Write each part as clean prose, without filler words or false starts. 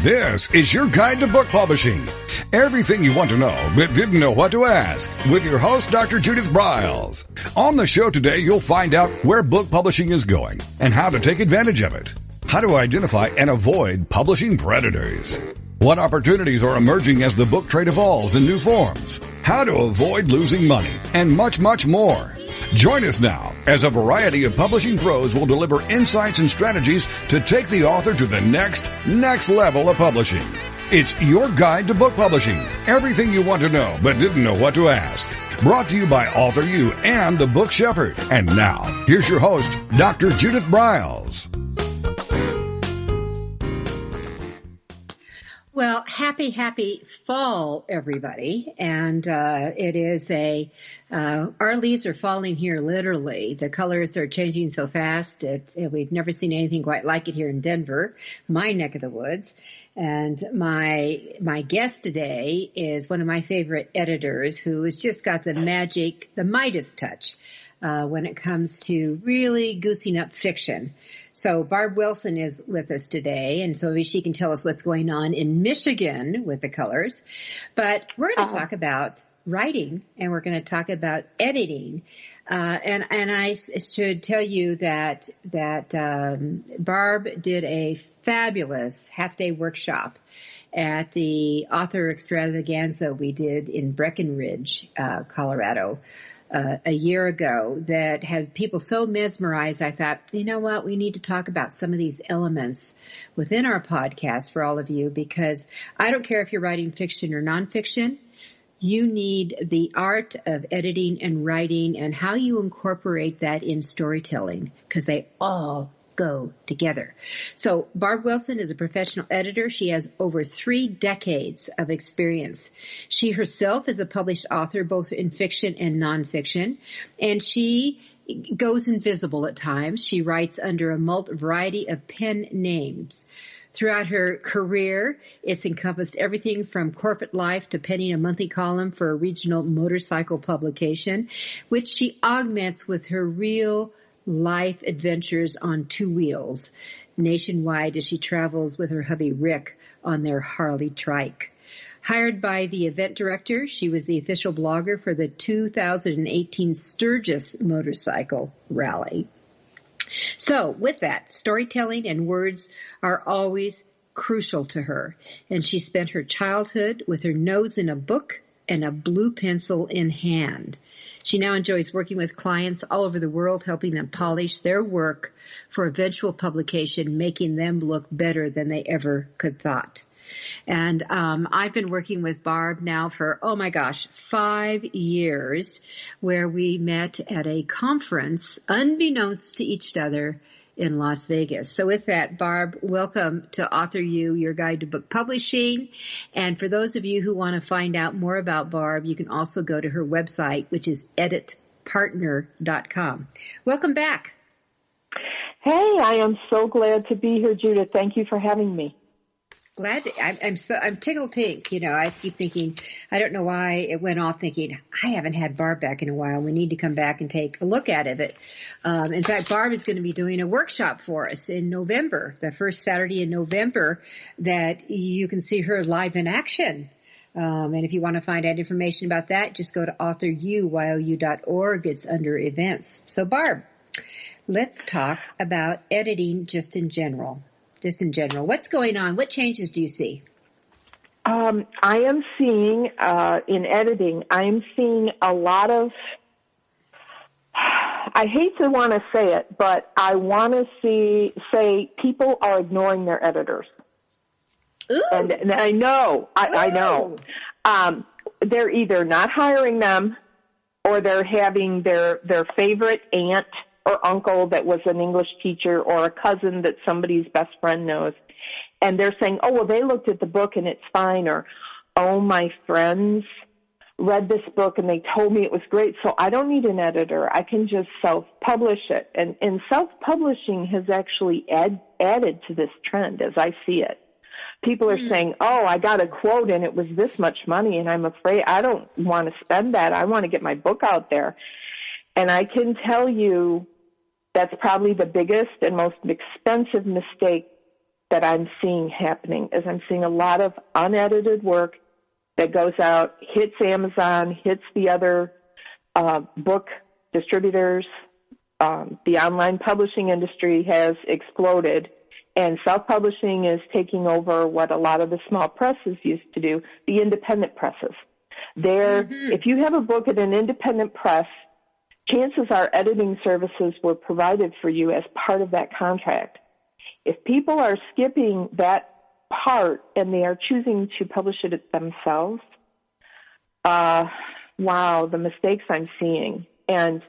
This is your guide to book publishing. Everything you want to know but didn't know what to ask with your host, Dr. Judith Briles. On the show today, you'll find out where book publishing is going and how to take advantage of it. How to identify and avoid publishing predators. What opportunities are emerging as the book trade evolves in new forms. How to avoid losing money and much, much more. Join us now as a variety of publishing pros will deliver insights and strategies to take the author to the next level of publishing. It's your guide to book publishing. Everything you want to know but didn't know what to ask. Brought to you by AuthorU and the Book Shepherd. And now, here's your host, Dr. Judith Briles. Well, happy fall, everybody. And it is our leaves are falling here literally. The colors are changing so fast. We've never seen anything quite like it here in Denver, my neck of the woods. And my guest today is one of my favorite editors who has just got the Midas touch when it comes to really goosing up fiction. So Barb Wilson is with us today, and so she can tell us what's going on in Michigan with the colors. But we're going to talk about writing, and we're going to talk about editing. And I should tell you that Barb did a fabulous half-day workshop at the author extravaganza we did in Breckenridge, Colorado, a year ago that had people so mesmerized. I thought, you know what, we need to talk about some of these elements within our podcast for all of you, because I don't care if you're writing fiction or nonfiction. You need the art of editing and writing and how you incorporate that in storytelling, because they all go together. So Barb Wilson is a professional editor. She has over 3 decades of experience. She herself is a published author, both in fiction and nonfiction, and she goes invisible at times. She writes under a variety of pen names. Throughout her career, it's encompassed everything from corporate life to penning a monthly column for a regional motorcycle publication, which she augments with her real life adventures on 2 wheels nationwide as she travels with her hubby Rick on their Harley trike. Hired by the event director, she was the official blogger for the 2018 Sturgis Motorcycle Rally. So with that, storytelling and words are always crucial to her, and she spent her childhood with her nose in a book and a blue pencil in hand. She now enjoys working with clients all over the world, helping them polish their work for eventual publication, making them look better than they ever could thought. And I've been working with Barb now for, 5 years, where we met at a conference, unbeknownst to each other, in Las Vegas. So with that, Barb, welcome to AuthorU, your guide to book publishing. And for those of you who want to find out more about Barb, you can also go to her website, which is editpartner.com. Welcome back. Hey, I am so glad to be here, Judith. Thank you for having me. I'm tickled pink. You know, I keep thinking, I don't know why it went off thinking, I haven't had Barb back in a while. We need to come back and take a look at it. In fact, Barb is going to be doing a workshop for us in November, the first Saturday in November, that you can see her live in action. And if you want to find out information about that, just go to AuthorU-Your.org. It's under events. So Barb, let's talk about editing just in general. What's going on? What changes do you see? I am seeing, in editing, I'm seeing a lot of, I hate to want to say it, but I want to say people are ignoring their editors. Ooh. And I know. They're either not hiring them or they're having their favorite aunt or uncle that was an English teacher or a cousin that somebody's best friend knows. And they're saying, oh, well, they looked at the book and it's fine. Or, oh, my friends read this book and they told me it was great, so I don't need an editor. I can just self-publish it. And self-publishing has actually added to this trend as I see it. People are saying, oh, I got a quote and it was this much money, and I'm afraid I don't want to spend that. I want to get my book out there. And I can tell you that's probably the biggest and most expensive mistake that I'm seeing happening is I'm seeing a lot of unedited work that goes out, hits Amazon, hits the other book distributors. The online publishing industry has exploded, and self-publishing is taking over what a lot of the small presses used to do, the independent presses. If you have a book at an independent press, chances are editing services were provided for you as part of that contract. If people are skipping that part and they are choosing to publish it themselves, wow, the mistakes I'm seeing. And,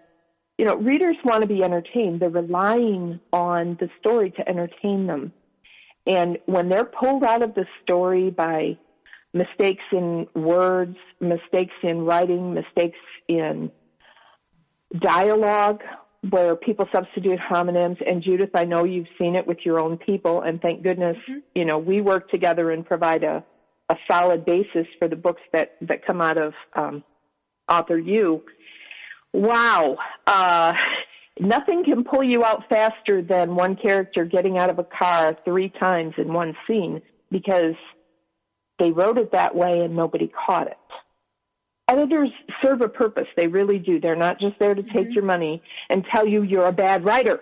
you know, readers want to be entertained. They're relying on the story to entertain them. And when they're pulled out of the story by mistakes in words, mistakes in writing, mistakes in dialogue, where people substitute homonyms, and Judith, I know you've seen it with your own people, and thank goodness, you know, we work together and provide a solid basis for the books that come out of AuthorU. Wow. Nothing can pull you out faster than one character getting out of a car 3 times in one scene, because they wrote it that way and nobody caught it. Editors serve a purpose. They really do. They're not just there to take your money and tell you you're a bad writer.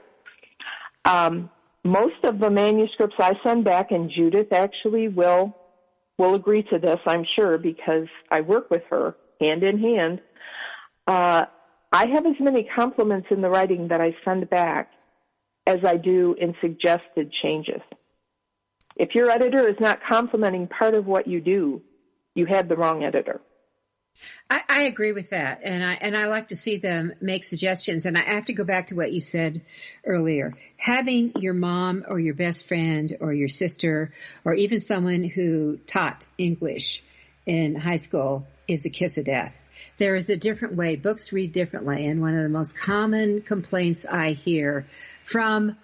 Most of the manuscripts I send back, and Judith actually will agree to this, I'm sure, because I work with her hand in hand. I have as many compliments in the writing that I send back as I do in suggested changes. If your editor is not complimenting part of what you do, you had the wrong editor. I agree with that, and I like to see them make suggestions. And I have to go back to what you said earlier. Having your mom or your best friend or your sister or even someone who taught English in high school is a kiss of death. There is a different way. Books read differently, and one of the most common complaints I hear from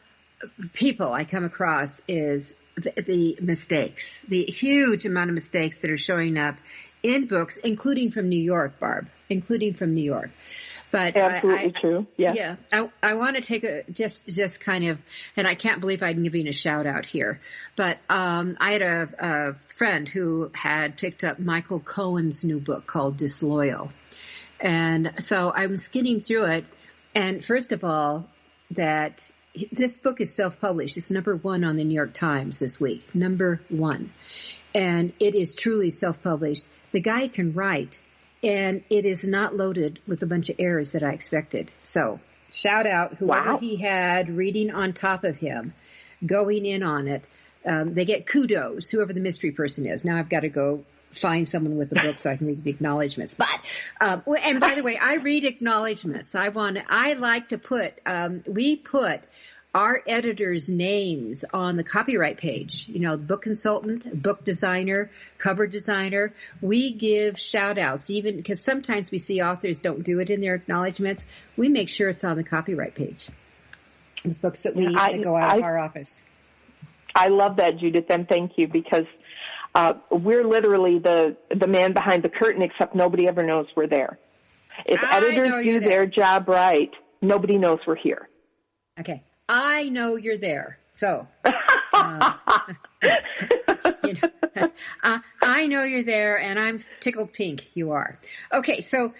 people I come across is the mistakes, the huge amount of mistakes that are showing up in books, including from New York, Barb, including from New York. But absolutely true. Yeah. Yeah. I want to take just kind of, and I can't believe I'm giving a shout out here, but I had a friend who had picked up Michael Cohen's new book called Disloyal. And so I'm skimming through it. And first of all, that this book is self-published. It's number 1 on the New York Times this week, number 1. And it is truly self-published. The guy can write, and it is not loaded with a bunch of errors that I expected. So shout out whoever he had reading on top of him, going in on it. They get kudos, whoever the mystery person is. Now I've got to go find someone with the book so I can read the acknowledgments. But, and by the way, I read acknowledgments. I like to put, we put our editors' names on the copyright page. You know, book consultant, book designer, cover designer. We give shout outs, even because sometimes we see authors don't do it in their acknowledgments. We make sure it's on the copyright page. It's books that that go out of our office. I love that, Judith, and thank you, because we're literally the man behind the curtain, except nobody ever knows we're there. If editors do their job right, nobody knows we're here. Okay. I know you're there. So, I know you're there, and I'm tickled pink you are. Okay, so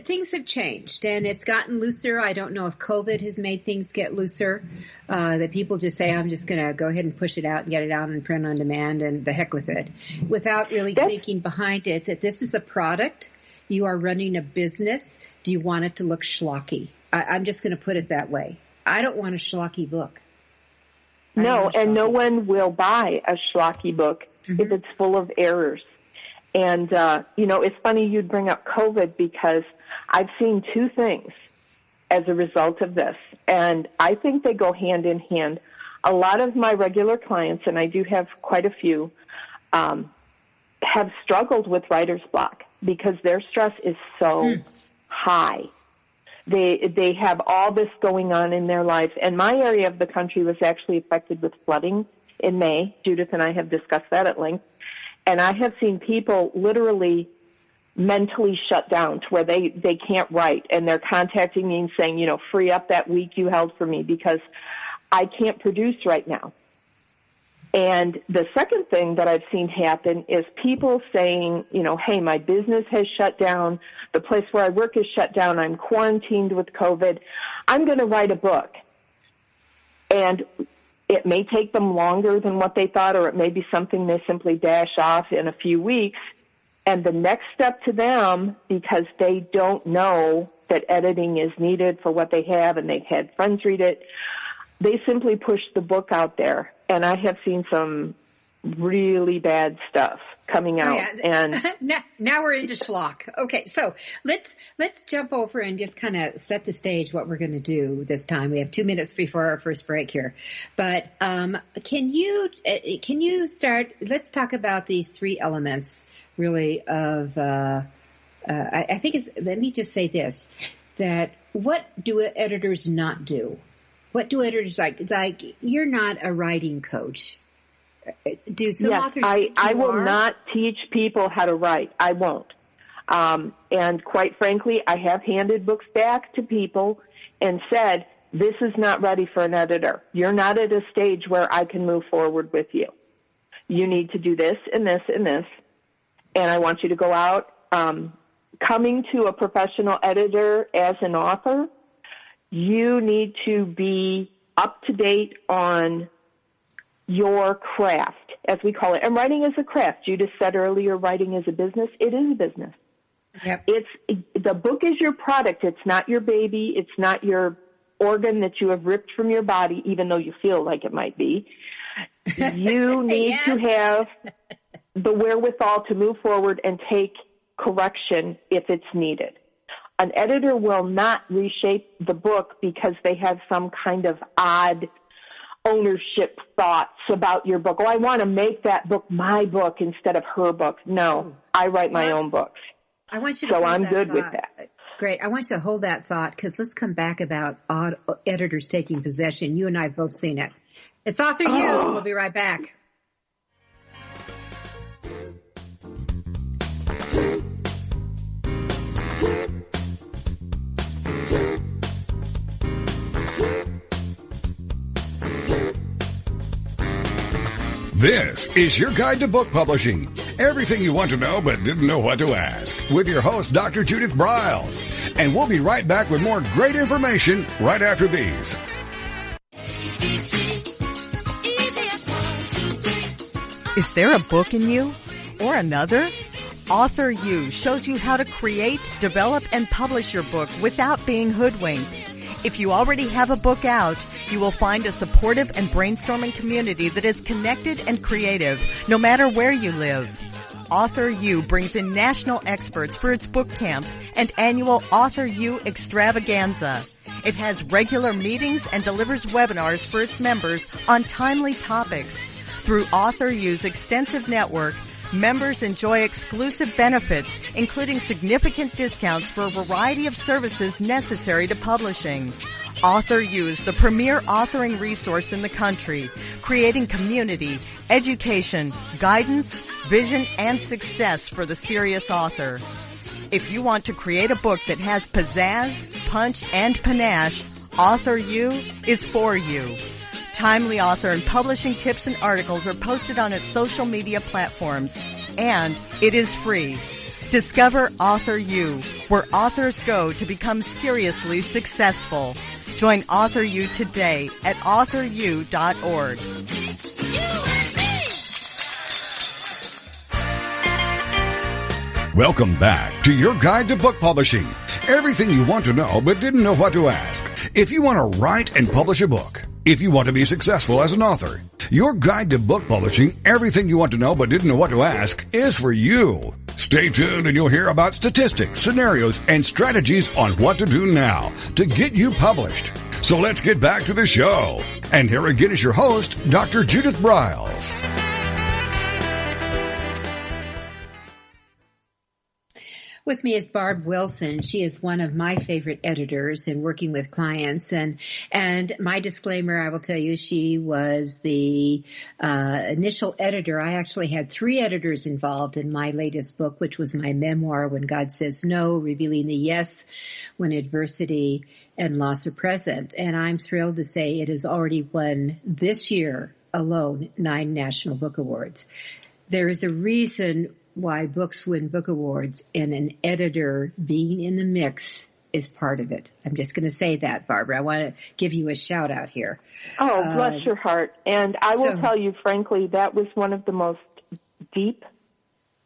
things have changed, and it's gotten looser. I don't know if COVID has made things get looser, that people just say, I'm just going to go ahead and push it out and get it out and print on demand and the heck with it, without really thinking behind it that this is a product. You are running a business. Do you want it to look schlocky? I'm just going to put it that way. I don't want a schlocky book. No, and no one will buy a schlocky book if it's full of errors. And, it's funny you'd bring up COVID, because I've seen 2 things as a result of this, and I think they go hand in hand. A lot of my regular clients, and I do have quite a few, have struggled with writer's block because their stress is so high. They have all this going on in their life. And my area of the country was actually affected with flooding in May. Judith and I have discussed that at length. And I have seen people literally mentally shut down to where they can't write. And they're contacting me and saying, free up that week you held for me because I can't produce right now. And the second thing that I've seen happen is people saying, hey, my business has shut down. The place where I work is shut down. I'm quarantined with COVID. I'm going to write a book. And it may take them longer than what they thought, or it may be something they simply dash off in a few weeks. And the next step to them, because they don't know that editing is needed for what they have and they've had friends read it, they simply push the book out there. And I have seen some really bad stuff coming out. Oh, yeah. And now we're into schlock. Okay, so let's jump over and just kind of set the stage what we're going to do this time. We have 2 minutes before our first break here, but can you start? Let's talk about these three elements, really. Of I think it's. Let me just say this: that what do editors not do? What do editors like? It's like, you're not a writing coach. Do some authors think I you will are? not teach people how to write. I won't. And quite frankly, I have handed books back to people and said, this is not ready for an editor. You're not at a stage where I can move forward with you. You need to do this and this and this. And I want you to go out. Coming to a professional editor as an author, you need to be up to date on your craft, as we call it. And writing is a craft. Judith said earlier, writing is a business. It is a business. Yep. The book is your product. It's not your baby. It's not your organ that you have ripped from your body, even though you feel like it might be. You need to have the wherewithal to move forward and take correction if it's needed. An editor will not reshape the book because they have some kind of odd ownership thoughts about your book. Oh, I want to make that book my book instead of her book. No, I write my own books. I want you to so hold I'm that good thought. with that. Great. I want you to hold that thought, because let's come back about editors taking possession. You and I have both seen it. It's AuthorU. We'll be right back. This is your guide to book publishing. Everything you want to know but didn't know what to ask. With your host, Dr. Judith Briles. And we'll be right back with more great information right after these. Is there a book in you or another? AuthorU shows you how to create, develop, and publish your book without being hoodwinked. If you already have a book out, you will find a supportive and brainstorming community that is connected and creative, no matter where you live. AuthorU brings in national experts for its book camps and annual AuthorU extravaganza. It has regular meetings and delivers webinars for its members on timely topics. Through AuthorU's extensive network, members enjoy exclusive benefits, including significant discounts for a variety of services necessary to publishing. AuthorU is the premier authoring resource in the country, creating community, education, guidance, vision, and success for the serious author. If you want to create a book that has pizzazz, punch, and panache, AuthorU is for you. Timely author and publishing tips and articles are posted on its social media platforms, and it is free. Discover AuthorU, where authors go to become seriously successful. Join AuthorU today at AuthorU.org. Welcome back to your guide to book publishing. Everything you want to know but didn't know what to ask. If you want to write and publish a book, if you want to be successful as an author, your guide to book publishing, everything you want to know but didn't know what to ask, is for you. Stay tuned and you'll hear about statistics, scenarios, and strategies on what to do now to get you published. So let's get back to the show. And here again is your host, Dr. Judith Briles. With me is Barb Wilson. She is one of my favorite editors in working with clients. And my disclaimer, I will tell you, she was the initial editor. I actually had 3 editors involved in my latest book, which was my memoir, When God Says No, Revealing the Yes When Adversity and Loss Are Present. And I'm thrilled to say it has already won this year alone 9 National Book Awards. There is a reason why books win book awards, and an editor being in the mix is part of it. I'm just going to say that, Barbara. I want to give you a shout out here. Oh, bless your heart. And I will tell you, frankly, that was one of the most deep,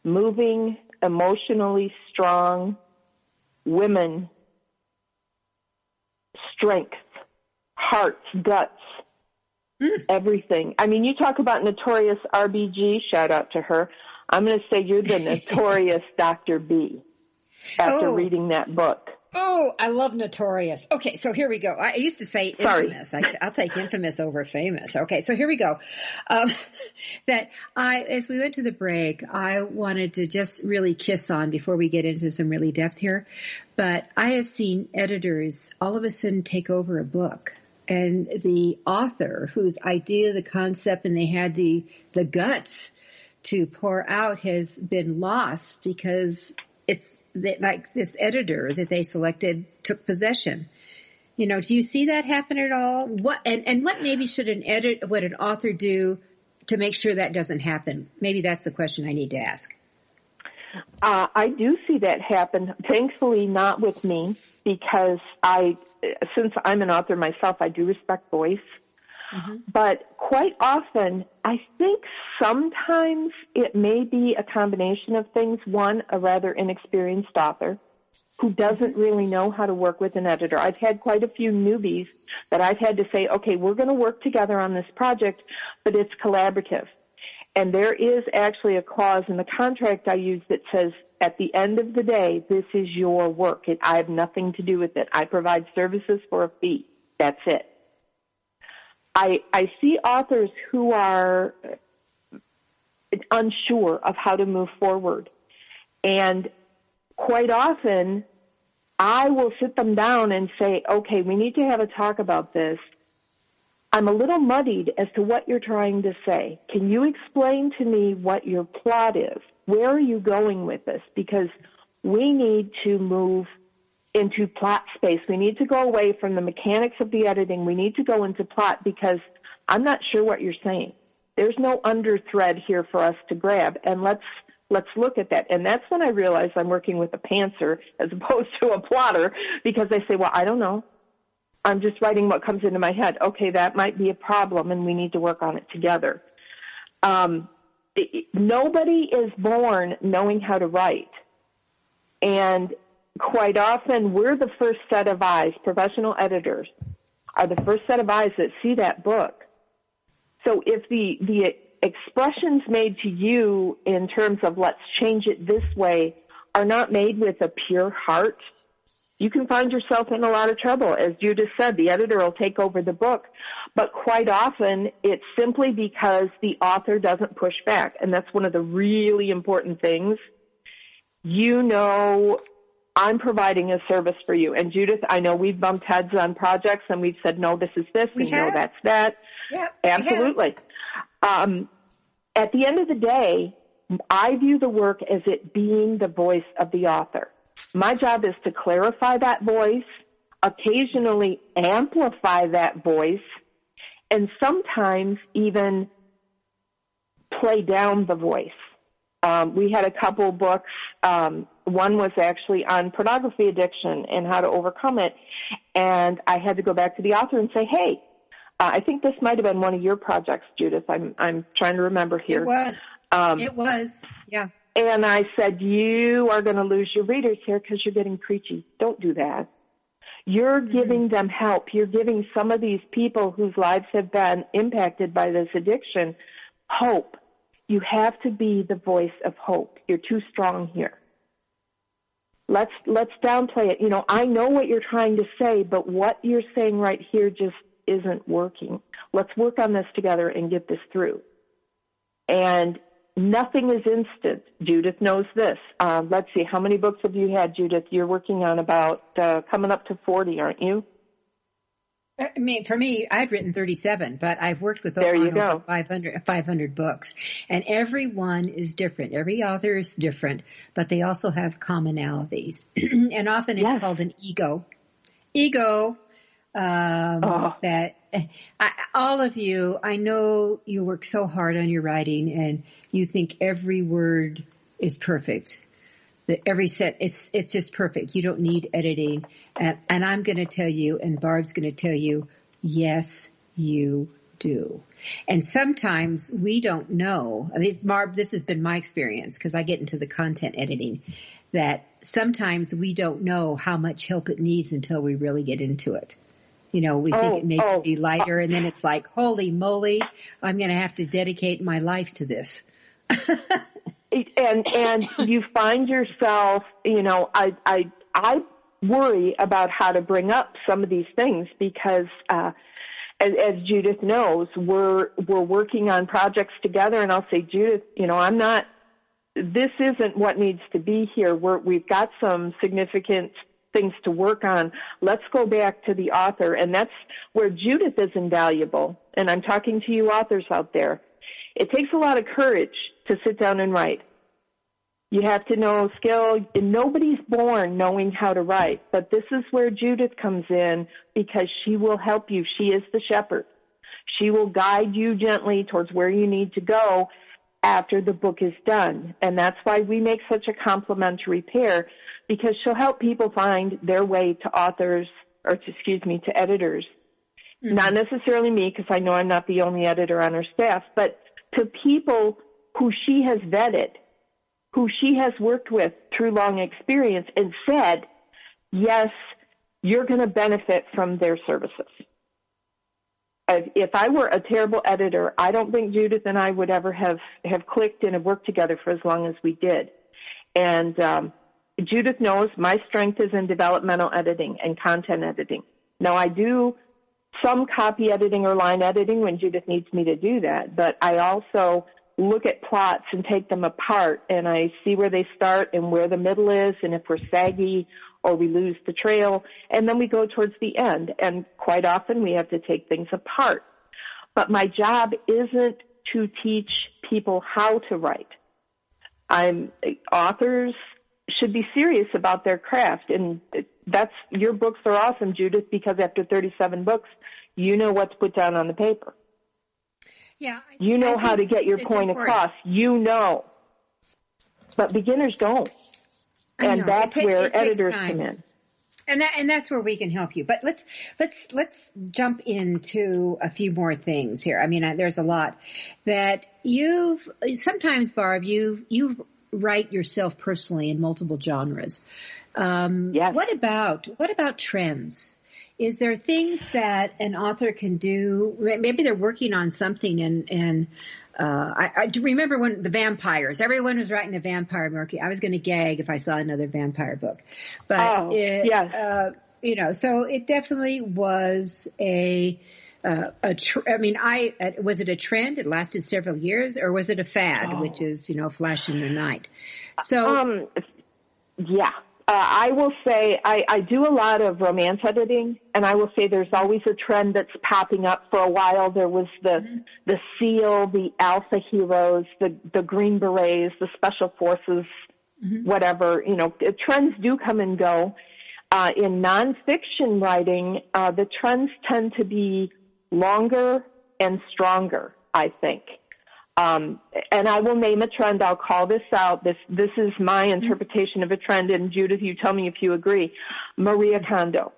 moving, emotionally strong women, strength, hearts, guts, everything. I mean, you talk about notorious RBG, shout out to her. I'm going to say you're the notorious Dr. B after reading that book. Oh, I love notorious. Okay, so here we go. I used to say infamous. I'll take infamous over famous. Okay, so here we go. As we went to the break, I wanted to just really kiss on before we get into some really depth here. But I have seen editors all of a sudden take over a book. And the author whose idea, the concept, and they had the guts to pour out has been lost because it's like this editor that they selected took possession. You know, do you see that happen at all? What maybe should what an author do to make sure that doesn't happen? Maybe that's the question I need to ask. I do see that happen. Thankfully, not with me, because since I'm an author myself, I do respect voice. Mm-hmm. But quite often, I think sometimes it may be a combination of things. One, a rather inexperienced author who doesn't really know how to work with an editor. I've had quite a few newbies that I've had to say, okay, we're going to work together on this project, but it's collaborative. And there is actually a clause in the contract I use that says, at the end of the day, this is your work. I have nothing to do with it. I provide services for a fee. That's it. I see authors who are unsure of how to move forward. And quite often, I will sit them down and say, okay, we need to have a talk about this. I'm a little muddied as to what you're trying to say. Can you explain to me what your plot is? Where are you going with this? Because we need to move into plot space. We need to go away from the mechanics of the editing. We need to go into plot, because I'm not sure what you're saying. There's no under thread here for us to grab, and let's look at that. And that's when I realize I'm working with a pantser as opposed to a plotter, because they say, well, I don't know. I'm just writing what comes into my head. Okay, that might be a problem, and we need to work on it together. Nobody is born knowing how to write. And quite often, we're the first set of eyes. Professional editors are the first set of eyes that see that book. So if the expressions made to you in terms of let's change it this way are not made with a pure heart, you can find yourself in a lot of trouble. As Judith said, the editor will take over the book. But quite often, it's simply because the author doesn't push back. And that's one of the really important things. You know, I'm providing a service for you. And Judith, I know we've bumped heads on projects and we've said, no, this is this, and no, that's that. Yep, absolutely. At the end of the day, I view the work as it being the voice of the author. My job is to clarify that voice, occasionally amplify that voice, and sometimes even play down the voice. We had a couple books. One was actually on pornography addiction and how to overcome it. And I had to go back to the author and say, hey, I think this might have been one of your projects, Judith. I'm trying to remember here. It was, yeah. And I said, you are going to lose your readers here because you're getting preachy. Don't do that. You're giving them help. You're giving some of these people whose lives have been impacted by this addiction hope. You have to be the voice of hope. You're too strong here. Let's downplay it. You know, I know what you're trying to say, but what you're saying right here just isn't working. Let's work on this together and get this through. And nothing is instant. Judith knows this. Let's see, how many books have you had, Judith? You're working on about coming up to 40, aren't you? I mean, for me, I've written 37, but I've worked with over 500 books. And every one is different. Every author is different, but they also have commonalities. And often it's called an ego. That all of you, I know you work so hard on your writing and you think every word is perfect. Every set, it's just perfect. You don't need editing. And I'm going to tell you, and Barb's going to tell you, yes, you do. And sometimes we don't know. I mean, Barb, this has been my experience because I get into the content editing, that sometimes we don't know how much help it needs until we really get into it. You know, we think it may be lighter, and then it's like, holy moly, I'm going to have to dedicate my life to this. And you find yourself, you know, I worry about how to bring up some of these things because, as Judith knows, we're working on projects together, and I'll say, Judith, you know, this isn't what needs to be here. We've got some significant things to work on. Let's go back to the author, and that's where Judith is invaluable. And I'm talking to you authors out there. It takes a lot of courage to sit down and write. You have to know skill. Nobody's born knowing how to write, but this is where Judith comes in because she will help you. She is the shepherd. She will guide you gently towards where you need to go after the book is done. And that's why we make such a complementary pair, because she'll help people find their way to editors. Mm-hmm. Not necessarily me, because I know I'm not the only editor on her staff, but to people who she has vetted, who she has worked with through long experience and said, yes, you're going to benefit from their services. If I were a terrible editor, I don't think Judith and I would ever have clicked and have worked together for as long as we did. And Judith knows my strength is in developmental editing and content editing. Now, I do some copy editing or line editing when Judith needs me to do that, but I also look at plots and take them apart, and I see where they start and where the middle is, and if we're saggy or we lose the trail, and then we go towards the end. And quite often we have to take things apart. But my job isn't to teach people how to write. Authors should be serious about their craft, and your books are awesome, Judith, because after 37 books, you know what to put down on the paper. Yeah, you know how to get your point across. You know. But beginners don't. And that's where editors come in. And that's where we can help you. But let's jump into a few more things here. I mean, there's a lot that sometimes, Barb, you write yourself personally in multiple genres. Yes. What about trends? Is there things that an author can do? Maybe they're working on something and I do remember when the vampires, everyone was writing a vampire movie. I was going to gag if I saw another vampire book. But yes. So it definitely was was it a trend? It lasted several years, or was it a fad, which is, flash in the night? So, yeah. I will say I do a lot of romance editing, and I will say there's always a trend that's popping up. For a while, there was the SEAL, the Alpha heroes, the Green Berets, the Special Forces, whatever. Trends do come and go. In nonfiction writing, the trends tend to be longer and stronger, I think. And I will name a trend. I'll call this out. This is my interpretation of a trend. And Judith, you tell me if you agree. Marie Kondo.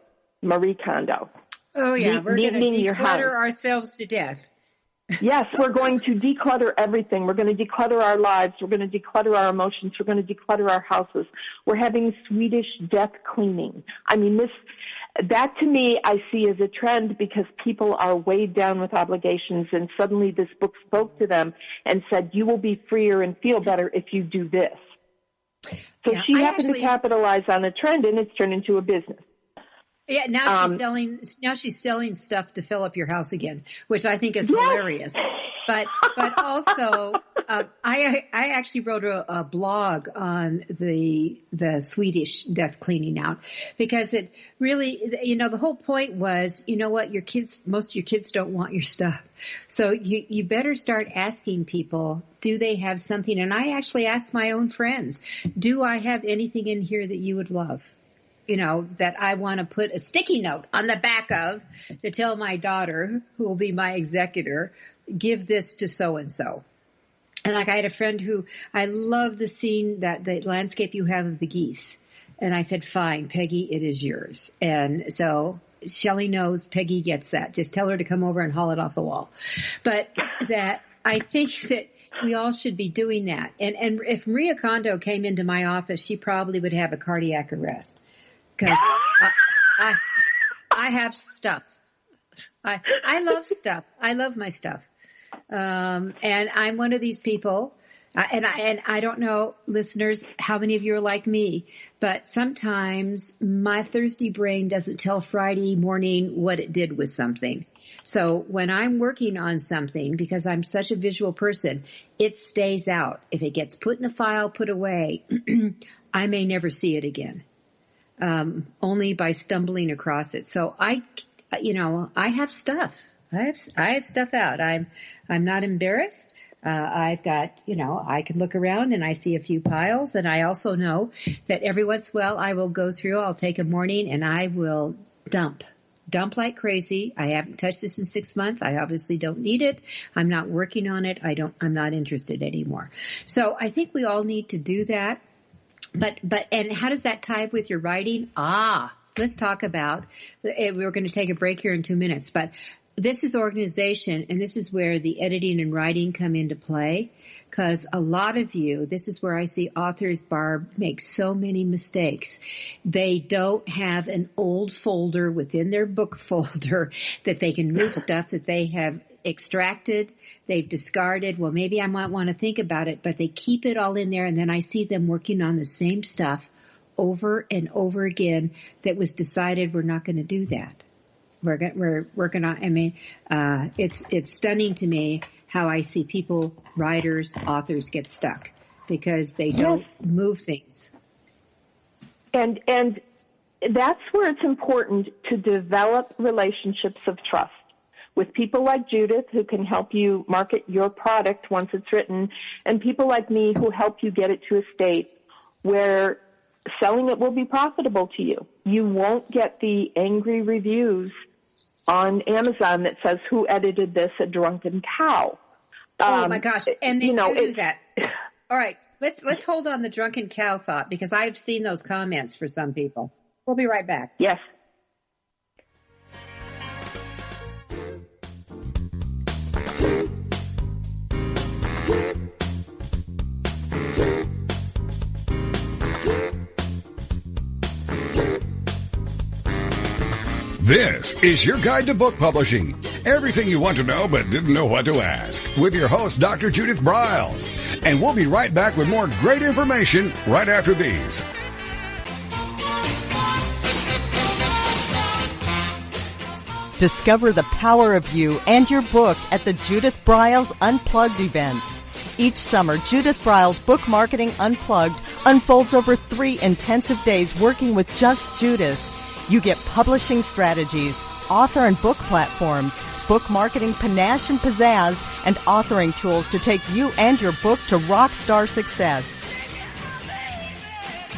Oh yeah, we're going to declutter ourselves to death. Yes, we're going to declutter everything. We're going to declutter our lives. We're going to declutter our emotions. We're going to declutter our houses. We're having Swedish death cleaning. I mean, that to me I see as a trend because people are weighed down with obligations, and suddenly this book spoke to them and said, you will be freer and feel better if you do this. So she happened to capitalize on a trend, and it's turned into a business. Yeah, now she's selling stuff to fill up your house again, which I think is hilarious. But also, I actually wrote a blog on the Swedish death cleaning out, because it really, the whole point was, what, most of your kids don't want your stuff. So you better start asking people, do they have something? And I actually asked my own friends, do I have anything in here that you would love? that I want to put a sticky note on the back of to tell my daughter, who will be my executor, give this to so-and-so. And like I had a friend who, I love the scene, the landscape you have of the geese. And I said, fine, Peggy, it is yours. And so Shelley knows Peggy gets that. Just tell her to come over and haul it off the wall. But that I think that we all should be doing that. And if Maria Kondo came into my office, she probably would have a cardiac arrest. Because I have stuff. I love stuff. I love my stuff. And I'm one of these people. And I don't know, listeners, how many of you are like me, but sometimes my thirsty brain doesn't tell Friday morning what it did with something. So when I'm working on something, because I'm such a visual person, it stays out. If it gets put in a file, put away, I may never see it again, only by stumbling across it. So I have stuff. I have stuff out. I'm not embarrassed. I've got, I could look around and I see a few piles, and I also know that every once in a while I will go through, I'll take a morning and I will dump like crazy. I haven't touched this in 6 months. I obviously don't need it. I'm not working on it. I'm not interested anymore. So I think we all need to do that. And how does that tie with your writing? Let's talk about, we're going to take a break here in 2 minutes, but this is organization, and this is where the editing and writing come into play, because a lot of you, this is where I see authors, Barb, make so many mistakes. They don't have an old folder within their book folder that they can move stuff that they have extracted, they've discarded. Well, maybe I might want to think about it, but they keep it all in there, and then I see them working on the same stuff over and over again that was decided we're not going to do that. We're working on, it's stunning to me how I see people, writers, authors get stuck because they don't move things. And that's where it's important to develop relationships of trust with people like Judith, who can help you market your product once it's written, and people like me who help you get it to a state where selling it will be profitable to you. You won't get the angry reviews on Amazon that says, who edited this, a drunken cow. Oh my gosh. And they do that. All right. Let's hold on the drunken cow thought, because I've seen those comments for some people. We'll be right back. Yes. This is your guide to book publishing. Everything you want to know but didn't know what to ask, with your host, Dr. Judith Briles. And we'll be right back with more great information right after these. Discover the power of you and your book at the Judith Briles Unplugged events. Each summer, Judith Briles Book Marketing Unplugged unfolds over 3 intensive days working with just Judith. You get publishing strategies, author and book platforms, book marketing panache and pizzazz, and authoring tools to take you and your book to rock star success.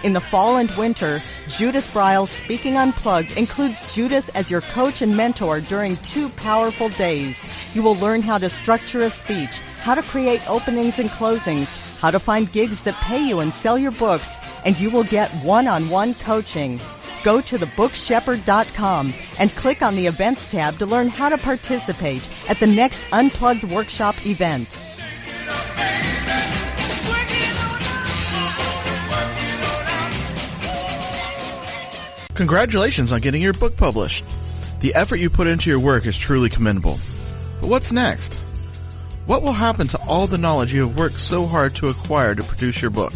In the fall and winter, Judith Briles Speaking Unplugged includes Judith as your coach and mentor during 2 powerful days. You will learn how to structure a speech, how to create openings and closings, how to find gigs that pay you and sell your books, and you will get one-on-one coaching. Go to thebookshepherd.com and click on the Events tab to learn how to participate at the next Unplugged Workshop event. Congratulations on getting your book published. The effort you put into your work is truly commendable. But what's next? What will happen to all the knowledge you have worked so hard to acquire to produce your book?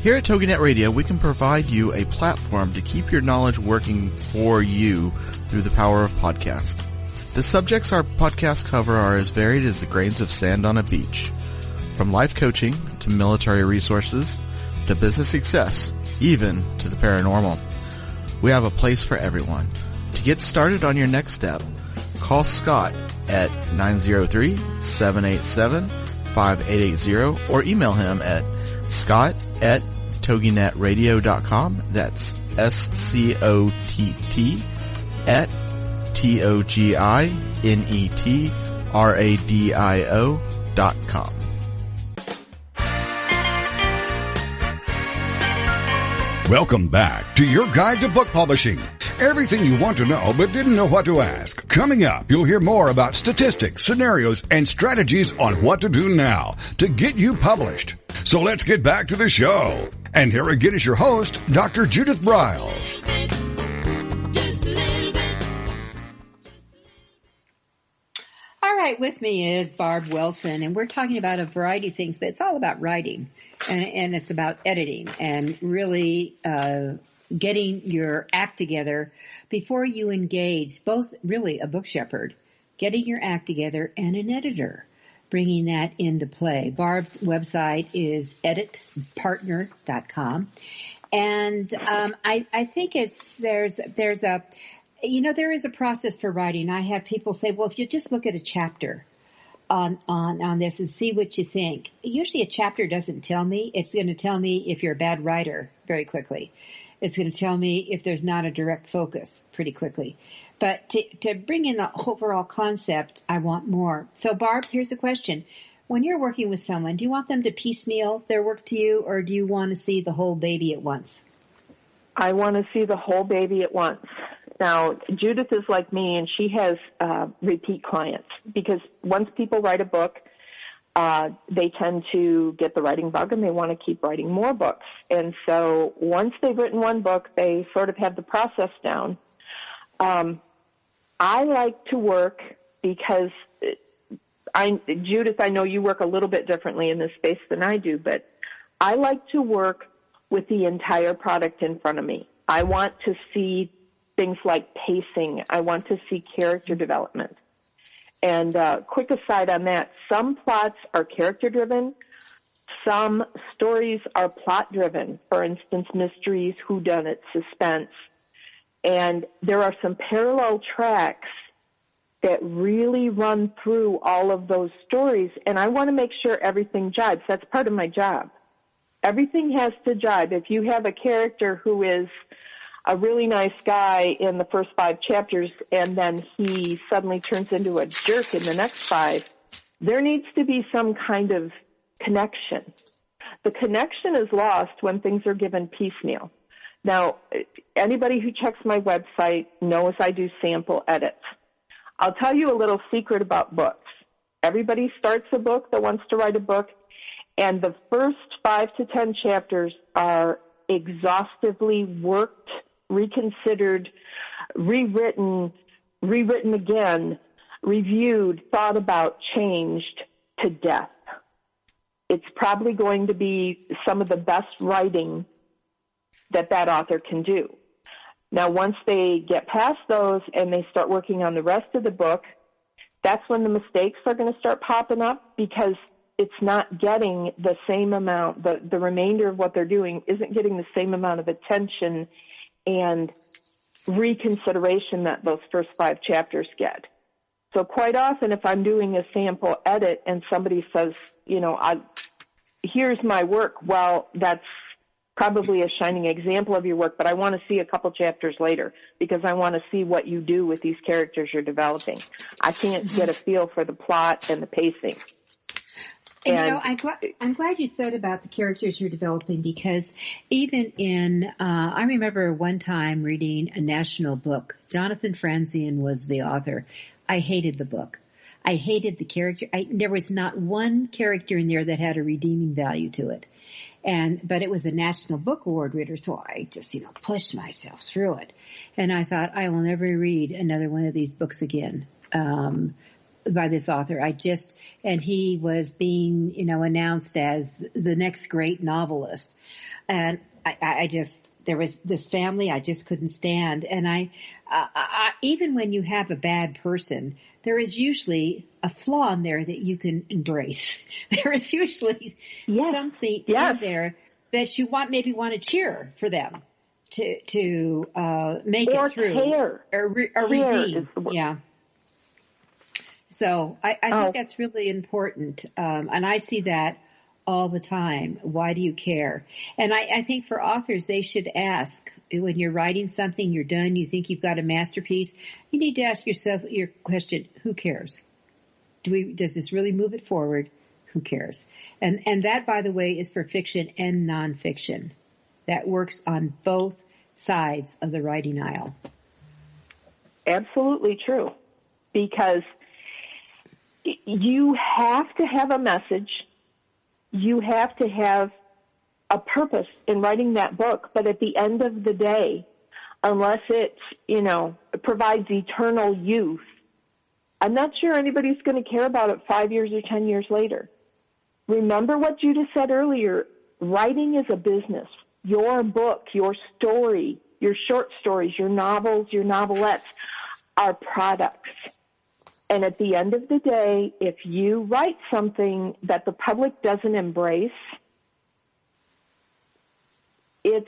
Here at TogiNet Radio, we can provide you a platform to keep your knowledge working for you through the power of podcast. The subjects our podcasts cover are as varied as the grains of sand on a beach. From life coaching to military resources to business success, even to the paranormal. We have a place for everyone. To get started on your next step, call Scott at 903-787-5880 or email him at scott@toginetradio.com. That's SCOTT at TOGINETRADIO.com. Welcome back to your guide to book publishing. Everything you want to know but didn't know what to ask. Coming up, you'll hear more about statistics, scenarios, and strategies on what to do now to get you published. So let's get back to the show. And here again is your host, Dr. Judith Briles. All right, with me is Barb Wilson, and we're talking about a variety of things, but it's all about writing, and it's about editing and really getting your act together before you engage both really a book shepherd, getting your act together, and an editor, bringing that into play. Barb's website is editpartner.com, and I think there is a process for writing. I have people say, well, if you just look at a chapter on this and see what you think. Usually a chapter doesn't tell me. It's going to tell me if you're a bad writer very quickly. It's going to tell me if there's not a direct focus pretty quickly. But to bring in the overall concept, I want more. So, Barb, here's a question. When you're working with someone, do you want them to piecemeal their work to you, or do you want to see the whole baby at once? I want to see the whole baby at once. Now, Judith is like me, and she has repeat clients, because once people write a book, they tend to get the writing bug, and they want to keep writing more books. And so once they've written one book, they sort of have the process down. I like to work because, Judith, I know you work a little bit differently in this space than I do, but I like to work with the entire product in front of me. I want to see things like pacing. I want to see character development. And quick aside on that, some plots are character-driven. Some stories are plot-driven. For instance, mysteries, whodunit, suspense. And there are some parallel tracks that really run through all of those stories. And I want to make sure everything jibes. That's part of my job. Everything has to jibe. If you have a character who is a really nice guy in the first 5 chapters, and then he suddenly turns into a jerk in the next 5, there needs to be some kind of connection. The connection is lost when things are given piecemeal. Now, anybody who checks my website knows I do sample edits. I'll tell you a little secret about books. Everybody starts a book that wants to write a book, and the first 5 to 10 chapters are exhaustively worked, reconsidered, rewritten again, reviewed, thought about, changed to death. It's probably going to be some of the best writing that author can do. Now, once they get past those and they start working on the rest of the book, that's when the mistakes are going to start popping up, because it's not getting the same amount, the remainder of what they're doing isn't getting the same amount of attention and reconsideration that those first 5 chapters get. So quite often, if I'm doing a sample edit and somebody says, here's my work, well, that's probably a shining example of your work, but I want to see a couple chapters later, because I want to see what you do with these characters you're developing. I can't get a feel for the plot and the pacing. And I'm glad you said about the characters you're developing, because even I remember one time reading a national book. Jonathan Franzen was the author. I hated the book. I hated the character. There was not one character in there that had a redeeming value to it. But it was a National Book Award reader, so I just, pushed myself through it. And I thought, I will never read another one of these books again. By this author. And he was being, announced as the next great novelist. And there was this family I just couldn't stand. And I even when you have a bad person, there is usually a flaw in there that you can embrace. There is usually something in there that you maybe want to cheer for them to make it through. Or redeem. Yeah. So I think that's really important. And I see that all the time. Why do you care? And I think for authors, they should ask, when you're writing something, you're done, you think you've got a masterpiece, you need to ask yourself your question, who cares? Does this really move it forward? Who cares? And that, by the way, is for fiction and nonfiction. That works on both sides of the writing aisle. Absolutely true. Because you have to have a message. You have to have a purpose in writing that book. But at the end of the day, unless it provides eternal youth, I'm not sure anybody's going to care about it 5 years or 10 years later. Remember what Judith said earlier. Writing is a business. Your book, your story, your short stories, your novels, your novelettes are products. And at the end of the day, if you write something that the public doesn't embrace, it's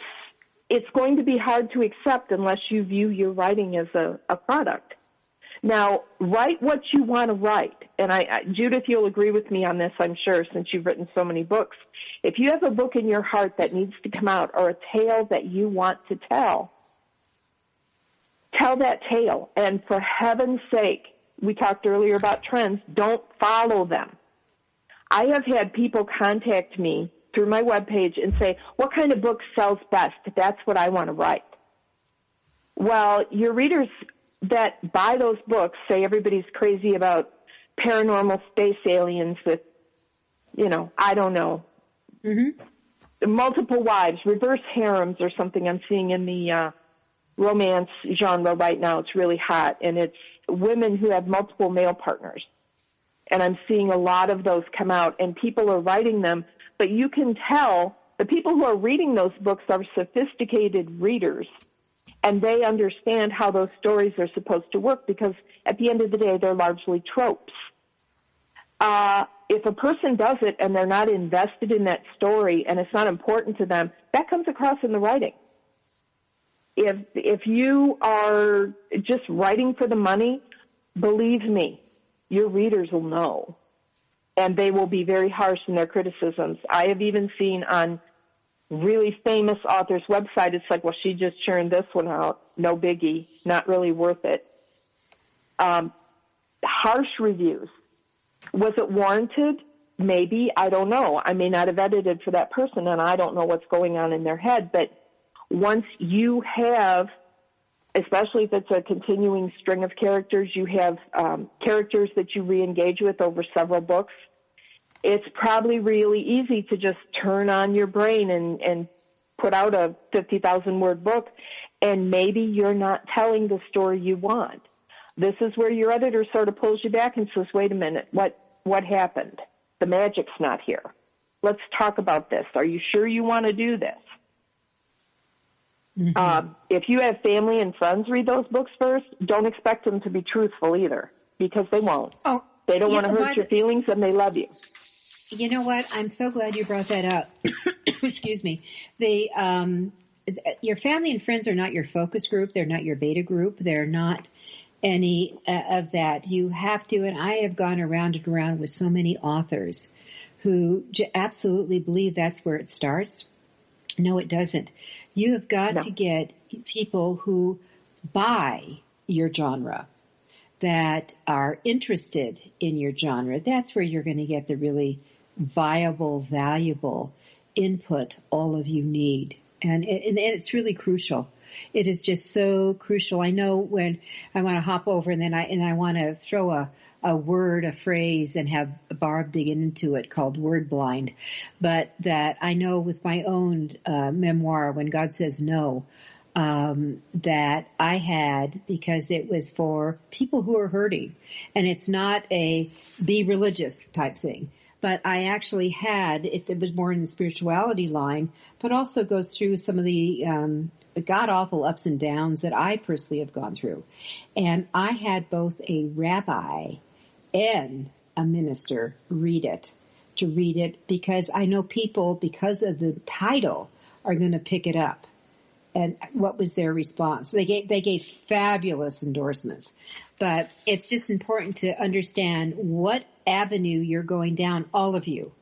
going to be hard to accept unless you view your writing as a product. Now, write what you want to write. And Judith, you'll agree with me on this, I'm sure, since you've written so many books. If you have a book in your heart that needs to come out or a tale that you want to tell that tale. And for heaven's sake, we talked earlier about trends, don't follow them. I have had people contact me through my webpage and say, what kind of book sells best? That's what I want to write. Well, your readers that buy those books say everybody's crazy about paranormal space aliens with, I don't know, multiple wives, reverse harems or something I'm seeing in the romance genre right now. It's really hot, and it's women who have multiple male partners. And I'm seeing a lot of those come out, and people are writing them, but you can tell the people who are reading those books are sophisticated readers, and they understand how those stories are supposed to work because at the end of the day, they're largely tropes. If a person does it and they're not invested in that story and it's not important to them, that comes across in the writing. If you are just writing for the money, believe me, your readers will know, and they will be very harsh in their criticisms. I have even seen on really famous authors' website, it's like, well, she just churned this one out, no biggie, not really worth it. Harsh reviews. Was it warranted? Maybe, I don't know. I may not have edited for that person, and I don't know what's going on in their head, but once you have, especially if it's a continuing string of characters, you have characters that you re-engage with over several books, it's probably really easy to just turn on your brain and put out a 50,000-word book, and maybe you're not telling the story you want. This is where your editor sort of pulls you back and says, wait a minute, what happened? The magic's not here. Let's talk about this. Are you sure you want to do this? Mm-hmm. If you have family and friends read those books first, don't expect them to be truthful either, because they won't. Oh, they don't want to hurt your feelings, and they love you. You know what? I'm so glad you brought that up. Excuse me. Your family and friends are not your focus group. They're not your beta group. They're not any of that. You have to, and I have gone around and around with so many authors who absolutely believe that's where it starts. No, it doesn't. You have got to get people who buy your genre, that are interested in your genre. That's where you're going to get the really viable, valuable input all of you need. And it's really crucial. It is just so crucial. I know when I want to hop over and I want to throw a word, a phrase, and have Barb dig into it called word blind. But that I know with my own memoir, When God Says No, that I had, because it was for people who are hurting. And it's not a be religious type thing. But I actually had, it was more in the spirituality line, but also goes through some of the god-awful ups and downs that I personally have gone through. And I had both a rabbi and a minister read it because I know people, because of the title, are going to pick it up. And what was their response? They gave fabulous endorsements. But it's just important to understand what avenue you're going down, all of you.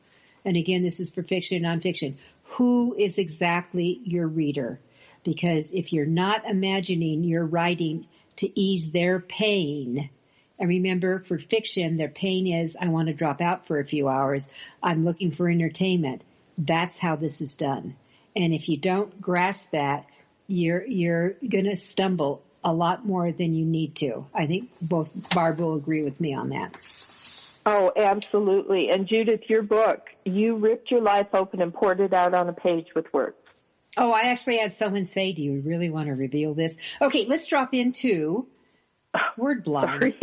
and again, this is for fiction and nonfiction, who is exactly your reader? Because if you're not imagining your writing to ease their pain, and remember, for fiction, their pain is, I want to drop out for a few hours. I'm looking for entertainment. That's how this is done. And if you don't grasp that, you're going to stumble a lot more than you need to. I think both Barb will agree with me on that. Oh, absolutely. And Judith, your book, you ripped your life open and poured it out on a page with words. Oh, I actually had someone say, do you really want to reveal this? Okay, let's drop into word blind.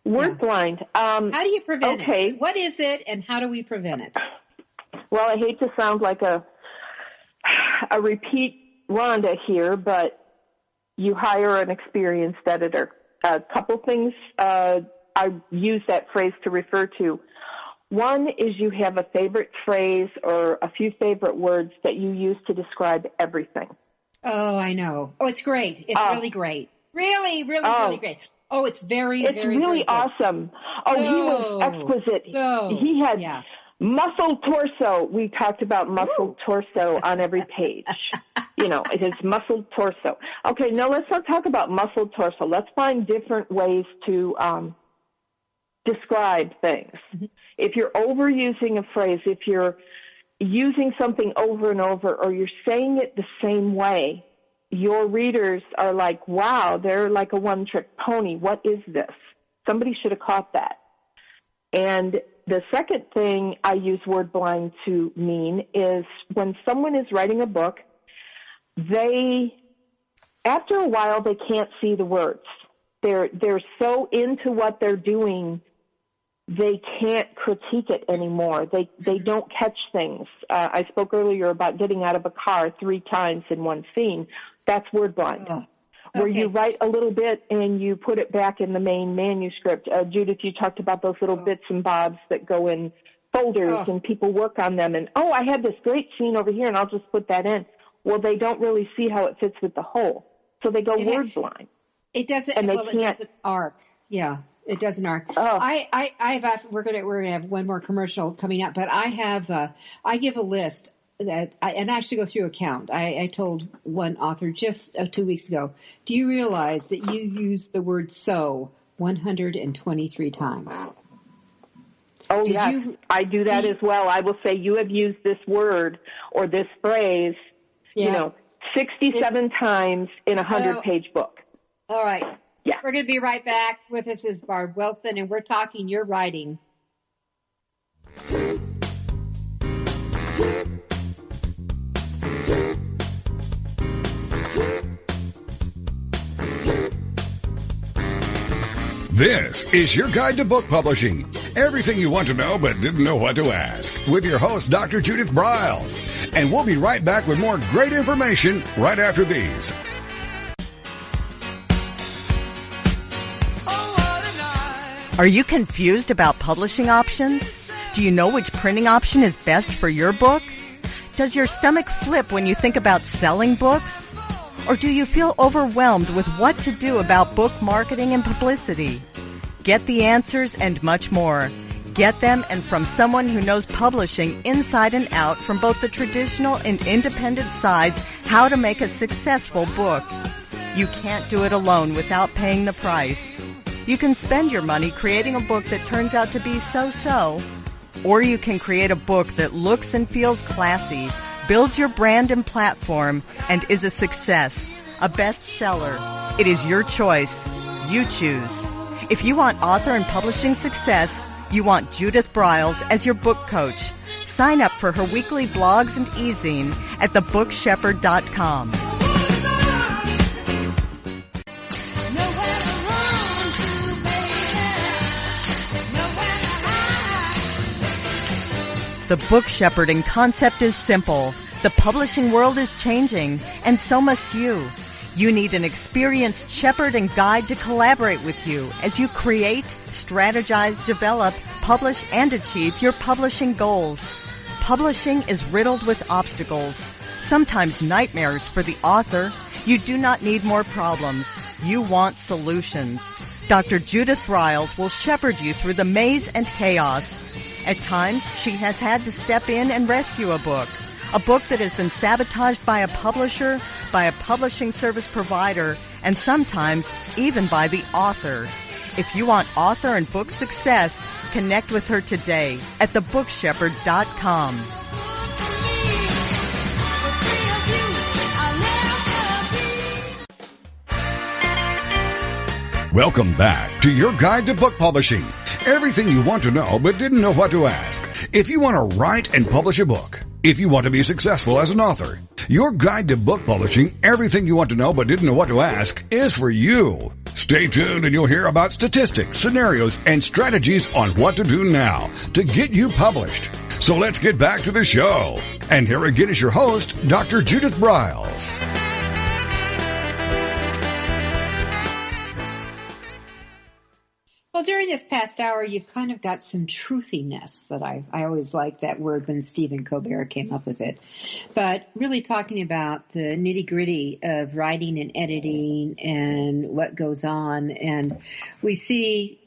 Word blind. How do you prevent it? What is it, and how do we prevent it? Well, I hate to sound like a repeat Rhonda here, but you hire an experienced editor. A couple things I use that phrase to refer to. One is you have a favorite phrase or a few favorite words that you use to describe everything. Oh, I know. Oh, it's great. It's really great. Really great. Oh, it's very really awesome. He was exquisite. He had muscle torso. We talked about muscle torso on every page. It is muscle torso. Okay, no, let's not talk about muscle torso. Let's find different ways to describe things. Mm-hmm. If you're overusing a phrase, if you're using something over and over, or you're saying it the same way, your readers are like, wow, they're like a one-trick pony. What is this? Somebody should have caught that. And the second thing I use word blind to mean is when someone is writing a book, after a while, they can't see the words. They're so into what they're doing, they can't critique it anymore. They don't catch things. I spoke earlier about getting out of a car 3 times in one scene. That's word blind. Oh, okay. Where you write a little bit and you put it back in the main manuscript. Judith, you talked about those little bits and bobs that go in folders and people work on them. And, I had this great scene over here and I'll just put that in. Well, they don't really see how it fits with the whole. So they go word blind. It doesn't, it doesn't arc. Yeah. It doesn't arc. We're gonna have one more commercial coming up, but I give a list and I actually go through a count. I told one author just 2 weeks ago, do you realize that you use the word so 123 times? Oh, yes. I do that as well. I will say you have used this word or this phrase, 67 times in a 100-page book. All right. Yeah. We're going to be right back. With us is Barb Wilson, and we're talking your writing. This is your guide to book publishing. Everything you want to know but didn't know what to ask. With your host, Dr. Judith Briles. And we'll be right back with more great information right after these. Are you confused about publishing options? Do you know which printing option is best for your book? Does your stomach flip when you think about selling books? Or do you feel overwhelmed with what to do about book marketing and publicity? Get the answers and much more. Get them and from someone who knows publishing inside and out from both the traditional and independent sides how to make a successful book. You can't do it alone without paying the price. You can spend your money creating a book that turns out to be so-so, or you can create a book that looks and feels classy, builds your brand and platform, and is a success, a bestseller. It is your choice. You choose. If you want author and publishing success, you want Judith Briles as your book coach. Sign up for her weekly blogs and e-zine at thebookshepherd.com. The book shepherding concept is simple. The publishing world is changing, and so must you. You need an experienced shepherd and guide to collaborate with you as you create, strategize, develop, publish, and achieve your publishing goals. Publishing is riddled with obstacles, sometimes nightmares for the author. You do not need more problems. You want solutions. Dr. Judith Briles will shepherd you through the maze and chaos. At times, she has had to step in and rescue a book that has been sabotaged by a publisher, by a publishing service provider, and sometimes even by the author. If you want author and book success, connect with her today at thebookshepherd.com. Welcome back to your guide to book publishing. Everything you want to know but didn't know what to ask. If you want to write and publish a book, if you want to be successful as an author, your guide to book publishing, everything you want to know but didn't know what to ask, is for you. Stay tuned and you'll hear about statistics, scenarios, and strategies on what to do now to get you published. So let's get back to the show. And here again is your host, Dr. Judith Briles. Well, during this past hour, you've kind of got some truthiness that I always like that word when Stephen Colbert came up with it. But really talking about the nitty-gritty of writing and editing and what goes on. And we see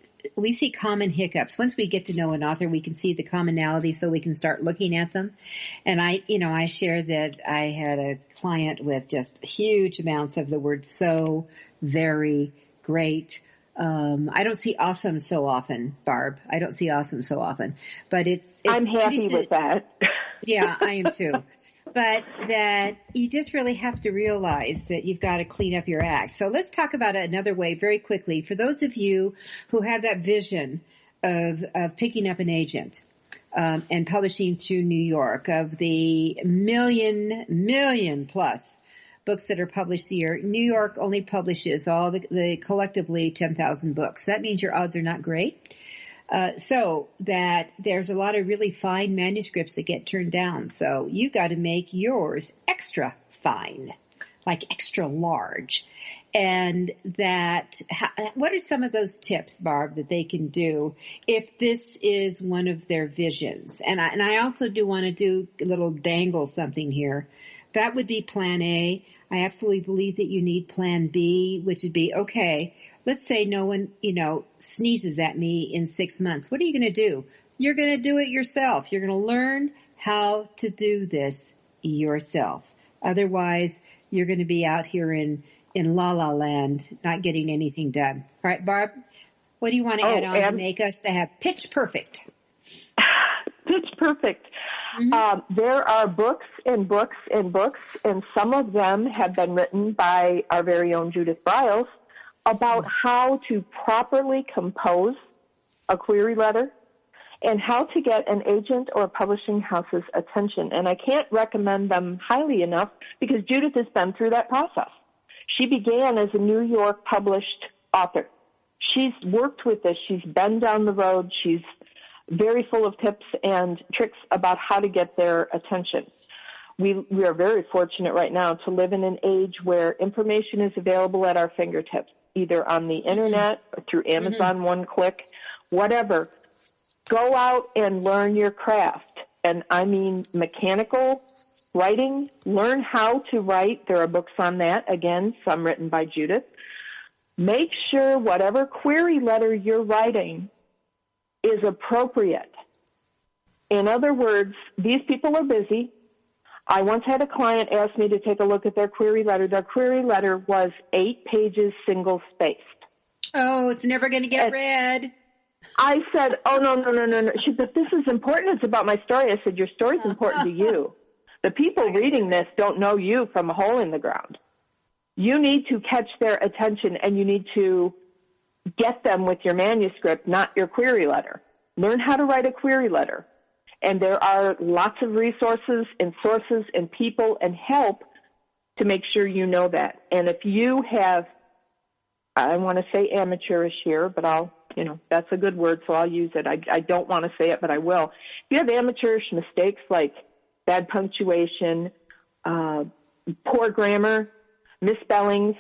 common hiccups. Once we get to know an author, we can see the commonality so we can start looking at them. And I shared that I had a client with just huge amounts of the word so, very, great. I don't see awesome so often, Barb. I don't see awesome so often, but it's I'm happy with that. Yeah, I am too. But that you just really have to realize that you've got to clean up your act. So let's talk about it another way very quickly. For those of you who have that vision of picking up an agent, and publishing through New York, of the million plus books that are published a year, New York only publishes all the collectively 10,000 books. That means your odds are not great. So that there's a lot of really fine manuscripts that get turned down. So you got to make yours extra fine, like extra large. And what are some of those tips, Barb, that they can do if this is one of their visions? And I also do want to do a little dangle something here. That would be plan A. I absolutely believe that you need plan B, which would be, okay, let's say no one, sneezes at me in 6 months. What are you going to do? You're going to do it yourself. You're going to learn how to do this yourself. Otherwise, you're going to be out here in la la land, not getting anything done. All right, Barb, what do you want to add on to make us to have pitch perfect? Pitch perfect. Mm-hmm. There are books and books and books, and some of them have been written by our very own Judith Briles about how to properly compose a query letter and how to get an agent or a publishing house's attention. And I can't recommend them highly enough because Judith has been through that process. She began as a New York published author. She's worked with this. She's been down the road. She's very full of tips and tricks about how to get their attention. We are very fortunate right now to live in an age where information is available at our fingertips, either on the internet or through Amazon, one click, whatever. Go out and learn your craft. And I mean mechanical writing. Learn how to write. There are books on that. Again, some written by Judith. Make sure whatever query letter you're writing is appropriate. In other words, these people are busy. I once had a client ask me to take a look at their query letter. Their query letter was 8 pages single-spaced. Oh, it's never going to get read. I said, oh, no. She said, this is important. It's about my story. I said, your story's important to you. The people reading this don't know you from a hole in the ground. You need to catch their attention, and you need to get them with your manuscript, not your query letter. Learn how to write a query letter. And there are lots of resources and sources and people and help to make sure you know that. And if you have, I want to say amateurish here, but that's a good word, so I'll use it. I don't want to say it, but I will. If you have amateurish mistakes like bad punctuation, poor grammar, misspellings,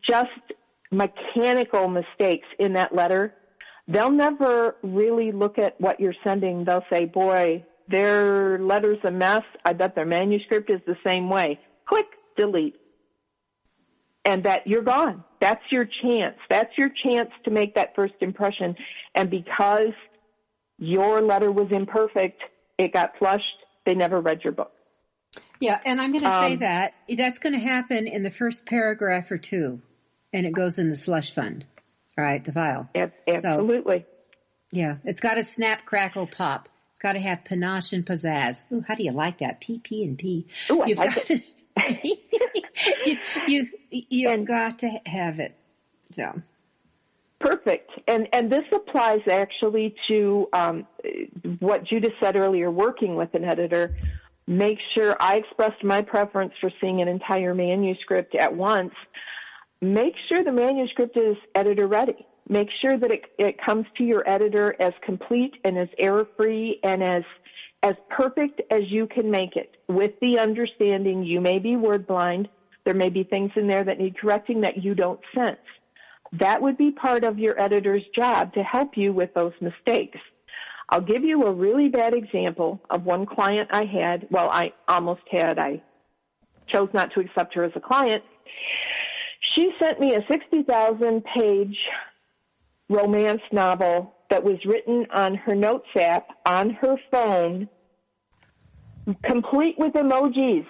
just mechanical mistakes in that letter, they'll never really look at what you're sending. They'll say, boy, their letter's a mess. I bet their manuscript is the same way. Click, delete. And that you're gone. That's your chance. That's your chance to make that first impression. And because your letter was imperfect, it got flushed, they never read your book. Yeah, and I'm going to say that's going to happen in the first paragraph or two, and it goes in the slush fund, all right, the file. Absolutely. So, yeah, it's got to snap, crackle, pop. It's got to have panache and pizzazz. Ooh, how do you like that? P and P. Ooh, I like it. You've got to have it. So. Perfect. And this applies actually to what Judith said earlier, working with an editor. Make sure, I expressed my preference for seeing an entire manuscript at once. Make sure the manuscript is editor ready. Make sure that it comes to your editor as complete and as error-free and as perfect as you can make it, with the understanding you may be word blind. There may be things in there that need correcting that you don't sense. That would be part of your editor's job to help you with those mistakes. I'll give you a really bad example of one client I had. Well, I almost had. I chose not to accept her as a client. She sent me a 60,000-page romance novel that was written on her notes app, on her phone, complete with emojis,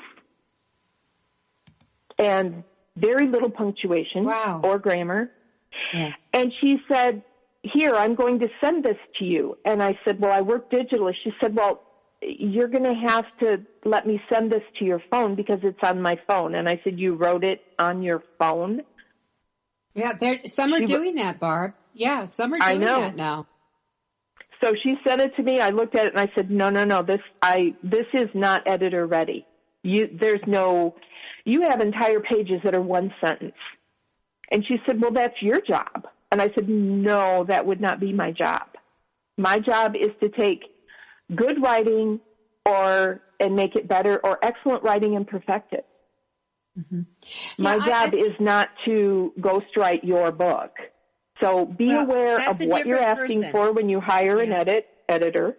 and very little punctuation or grammar. Yeah. And she said, here, I'm going to send this to you. And I said, well, I work digitally. She said, well, you're going to have to let me send this to your phone because it's on my phone. And I said, you wrote it on your phone? Yeah, some are doing that, Barb. Yeah, some are doing that now. So she sent it to me. I looked at it and I said, no, this is not editor ready. You have entire pages that are one sentence. And she said, well, that's your job. And I said, no, that would not be my job. My job is to take good writing and make it better, or excellent writing and perfect it. Mm-hmm. My job is not to ghostwrite your book. So be aware of what you're asking for when you hire an editor.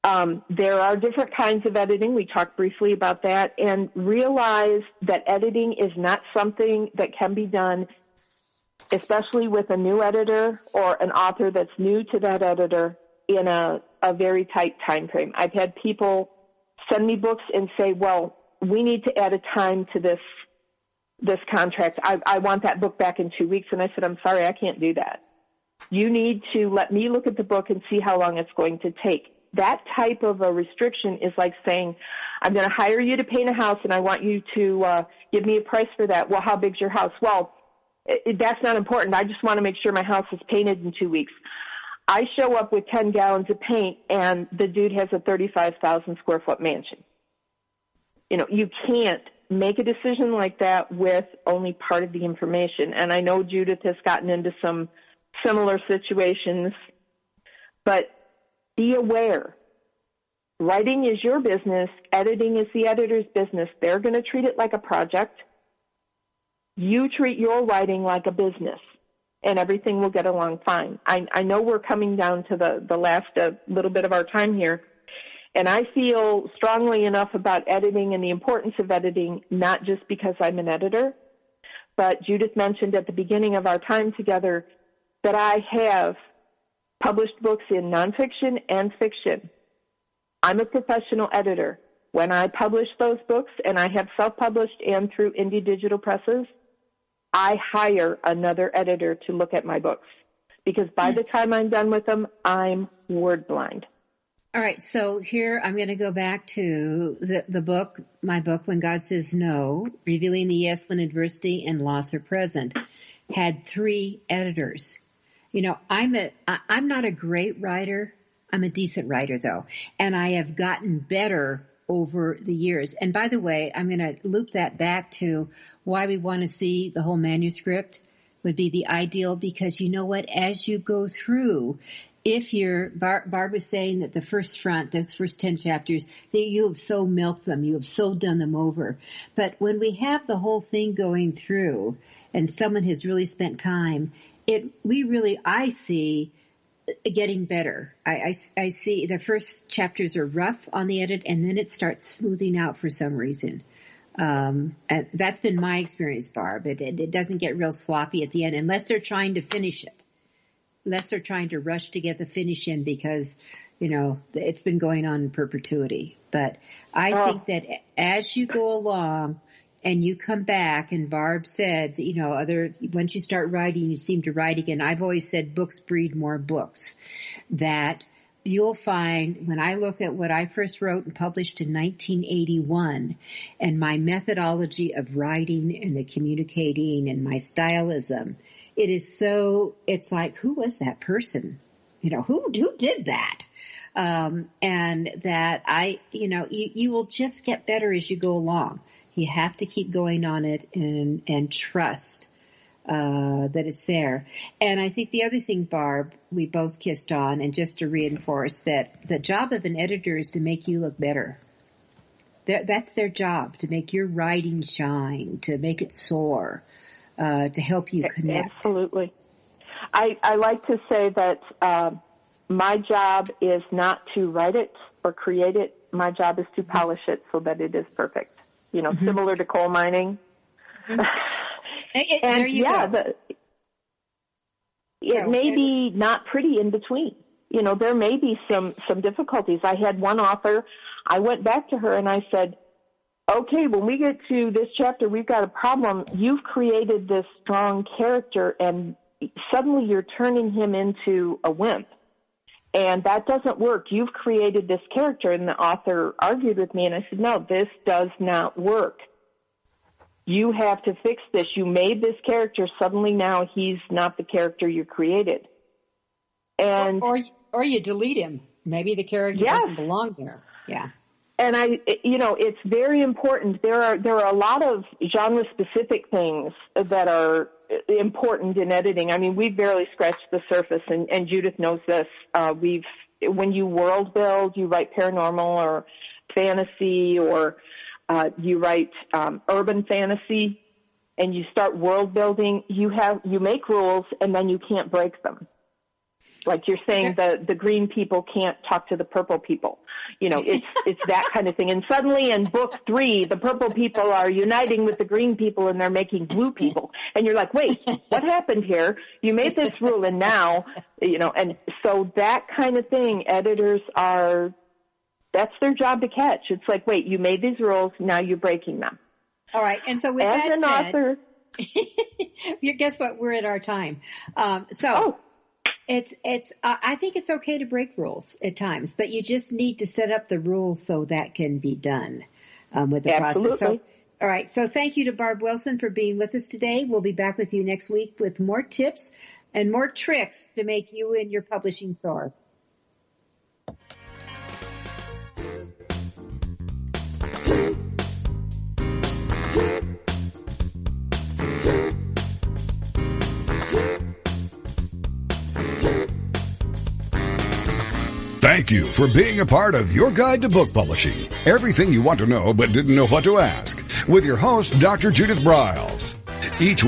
There are different kinds of editing. We talked briefly about that. And realize that editing is not something that can be done, especially with a new editor or an author that's new to that editor, in a very tight time frame. I've had people send me books and say, well, we need to add a time to this contract. I want that book back in 2 weeks. And I said, I'm sorry, I can't do that. You need to let me look at the book and see how long it's going to take. That type of a restriction is like saying, I'm going to hire you to paint a house and I want you to give me a price for that. Well, how big's your house? Well, that's not important. I just want to make sure my house is painted in 2 weeks. I show up with 10 gallons of paint and the dude has a 35,000 square foot mansion. You can't make a decision like that with only part of the information. And I know Judith has gotten into some similar situations, but be aware. Writing is your business. Editing is the editor's business. They're going to treat it like a project. You treat your writing like a business, and everything will get along fine. I know we're coming down to the last little bit of our time here, and I feel strongly enough about editing and the importance of editing, not just because I'm an editor, but Judith mentioned at the beginning of our time together that I have published books in nonfiction and fiction. I'm a professional editor. When I publish those books, and I have self-published and through indie digital presses, I hire another editor to look at my books, because by the time I'm done with them, I'm word blind. All right, so here I'm going to go back to the book, my book, When God Says No, Revealing the Yes When Adversity and Loss Are Present, had 3 editors. I'm not a great writer. I'm a decent writer, though, and I have gotten better over the years. And by the way, I'm going to loop that back to why we want to see the whole manuscript would be the ideal, because you know what, as you go through, if Barb was saying that those first 10 chapters, you have so milked them, you have so done them over. But when we have the whole thing going through and someone has really spent time, I see getting better. I see the first chapters are rough on the edit, and then it starts smoothing out for some reason. And that's been my experience, Barb. It doesn't get real sloppy at the end unless they're trying to finish it. less they're trying to rush to get the finish in because, it's been going on in perpetuity. But I think that as you go along and you come back, and Barb said, once you start writing, you seem to write again. I've always said books breed more books. That you'll find when I look at what I first wrote and published in 1981 and my methodology of writing and the communicating and my stylism, it's like, who was that person? Who did that? And that you will just get better as you go along. You have to keep going on it and trust that it's there. And I think the other thing, Barb, we both kissed on, and just to reinforce that the job of an editor is to make you look better. That's their job, to make your writing shine, to make it soar, to help you connect. Absolutely. I like to say that my job is not to write it or create it. My job is to polish it so that it is perfect. Similar to coal mining. Mm-hmm. There you go. It may be not pretty in between. There may be some difficulties. I had one author, I went back to her and I said, okay, when we get to this chapter, we've got a problem. You've created this strong character and suddenly you're turning him into a wimp. And that doesn't work. You've created this character. And the author argued with me and I said, no, this does not work. You have to fix this. You made this character. Suddenly now he's not the character you created. And or you delete him. Maybe the character doesn't belong there. Yeah. And it's very important. There are a lot of genre specific things that are important in editing. I mean, we've barely scratched the surface, and Judith knows this. When you world build, you write paranormal or fantasy, or you write urban fantasy, and you start world building. You make rules, and then you can't break them. Like you're saying, the green people can't talk to the purple people. It's that kind of thing. And suddenly in book 3, the purple people are uniting with the green people and they're making blue people. And you're like, wait, what happened here? You made this rule and now, and so that kind of thing, editors that's their job to catch. It's like, wait, you made these rules, now you're breaking them. All right. And so with as that an said, author, guess what? We're at our time. I think it's okay to break rules at times, but you just need to set up the rules so that can be done with the process. So, all right. So thank you to Barb Wilson for being with us today. We'll be back with you next week with more tips and more tricks to make you and your publishing soar. Thank you for being a part of Your Guide to Book Publishing. Everything you want to know but didn't know what to ask. With your host, Dr. Judith Briles. Each